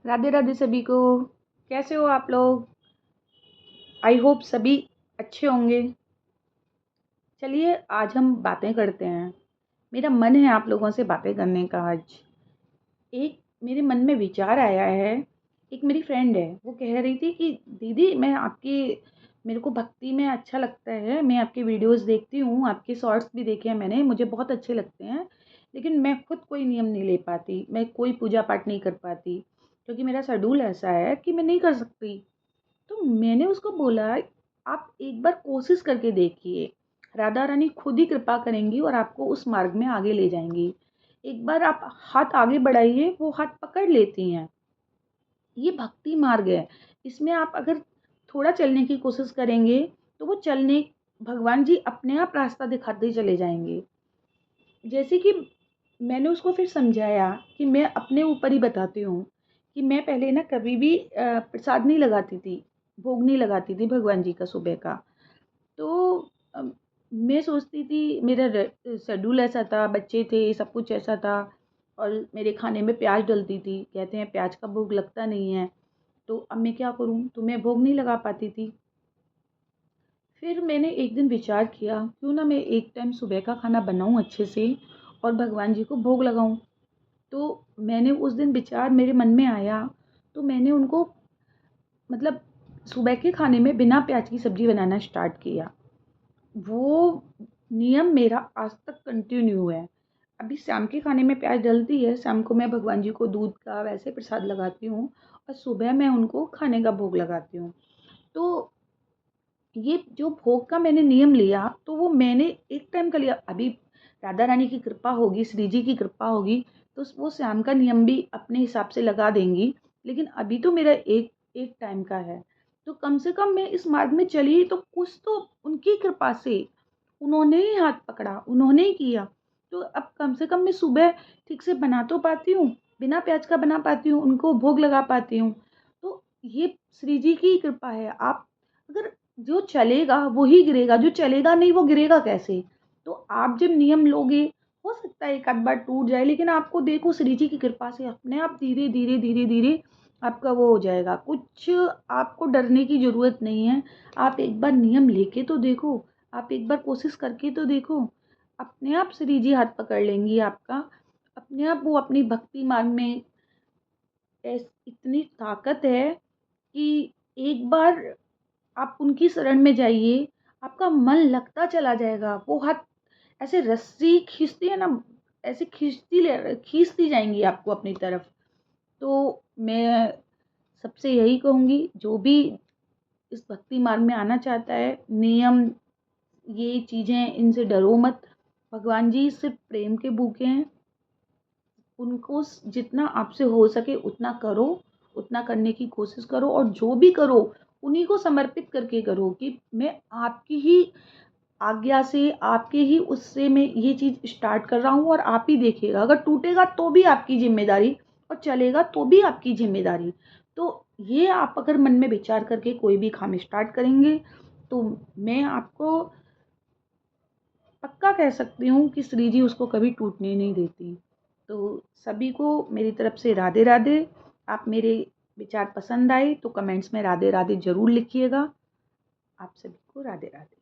राधे राधे सभी को। कैसे हो आप लोग? आई होप सभी अच्छे होंगे। चलिए आज हम बातें करते हैं। मेरा मन है आप लोगों से बातें करने का आज। एक मेरे मन में विचार आया है। एक मेरी फ्रेंड है, वो कह रही थी कि दीदी मेरे को भक्ति में अच्छा लगता है, मैं आपके वीडियोस देखती हूँ, आपके शॉर्ट्स भी देखे हैं मैंने, मुझे बहुत अच्छे लगते हैं। लेकिन मैं खुद कोई नियम नहीं ले पाती, मैं कोई पूजा पाठ नहीं कर पाती, क्योंकि मेरा शेड्यूल ऐसा है कि मैं नहीं कर सकती। तो मैंने उसको बोला, आप एक बार कोशिश करके देखिए, राधा रानी खुद ही कृपा करेंगी और आपको उस मार्ग में आगे ले जाएंगी। एक बार आप हाथ आगे बढ़ाइए, वो हाथ पकड़ लेती हैं। ये भक्ति मार्ग है। इसमें आप अगर थोड़ा चलने की कोशिश करेंगे तो वो चलने भगवान जी अपने आप रास्ता दिखाते चले जाएंगे। जैसे कि मैंने उसको फिर समझाया कि मैं अपने ऊपर ही बताती हूँ कि मैं पहले ना कभी भी प्रसाद नहीं लगाती थी, भोग नहीं लगाती थी भगवान जी का सुबह का। तो मैं सोचती थी, मेरा शेड्यूल ऐसा था, बच्चे थे, सब कुछ ऐसा था, और मेरे खाने में प्याज डलती थी, कहते हैं प्याज का भोग लगता नहीं है। तो अब मैं क्या करूँ, तो मैं भोग नहीं लगा पाती थी। फिर मैंने एक दिन विचार किया, क्यों ना मैं एक टाइम सुबह का खाना बनाऊँ अच्छे से और भगवान जी को भोग लगाऊँ। तो मैंने उस दिन विचार मेरे मन में आया, तो मैंने उनको मतलब सुबह के खाने में बिना प्याज की सब्ज़ी बनाना स्टार्ट किया। वो नियम मेरा आज तक कंटिन्यू है। अभी शाम के खाने में प्याज डलती है, शाम को मैं भगवान जी को दूध का वैसे प्रसाद लगाती हूँ और सुबह मैं उनको खाने का भोग लगाती हूँ। तो ये जो भोग का मैंने नियम लिया, तो वो मैंने एक टाइम का लिया। अभी राधा रानी की कृपा होगी, श्री जी की कृपा होगी, तो वो शाम का नियम भी अपने हिसाब से लगा देंगी। लेकिन अभी तो मेरा एक एक टाइम का है। तो कम से कम मैं इस मार्ग में चली तो कुछ तो उनकी कृपा से, उन्होंने ही हाथ पकड़ा, उन्होंने ही किया। तो अब कम से कम मैं सुबह ठीक से बना तो पाती हूँ, बिना प्याज का बना पाती हूँ, उनको भोग लगा पाती हूँ। तो ये श्री जी की कृपा है। आप अगर जो चलेगा वो ही गिरेगा, जो चलेगा नहीं वो गिरेगा कैसे? तो आप जब नियम लोगे, हो सकता है एक आध बार टूट जाए, लेकिन आपको देखो श्री जी की कृपा से अपने आप धीरे धीरे धीरे धीरे आपका वो हो जाएगा। कुछ आपको डरने की ज़रूरत नहीं है। आप एक बार नियम लेके तो देखो, आप एक बार कोशिश करके तो देखो, अपने आप श्री जी हाथ पकड़ लेंगी आपका। अपने आप वो अपनी भक्ति मार्ग में इतनी ताकत है कि एक बार आप उनकी शरण में जाइए, आपका मन लगता चला जाएगा। वो हाथ ऐसे रस्सी खींचती है ना, ऐसे खींचती जाएंगी आपको अपनी तरफ। तो मैं सबसे यही कहूँगी, जो भी इस भक्ति मार्ग में आना चाहता है, नियम ये चीज़ें इनसे डरो मत। भगवान जी सिर्फ प्रेम के भूखे हैं। उनको जितना आपसे हो सके उतना करो, उतना करने की कोशिश करो, और जो भी करो उन्हीं को समर्पित करके करो कि मैं आपकी ही आज्ञा से, आपके ही उससे मैं ये चीज़ स्टार्ट कर रहा हूँ, और आप ही देखिएगा। अगर टूटेगा तो भी आपकी जिम्मेदारी, और चलेगा तो भी आपकी जिम्मेदारी। तो ये आप अगर मन में विचार करके कोई भी काम स्टार्ट करेंगे, तो मैं आपको पक्का कह सकती हूँ कि श्री जी उसको कभी टूटने नहीं देती। तो सभी को मेरी तरफ से राधे राधे। आप मेरे विचार पसंद आए तो कमेंट्स में राधे राधे ज़रूर लिखिएगा। आप सभी को राधे राधे।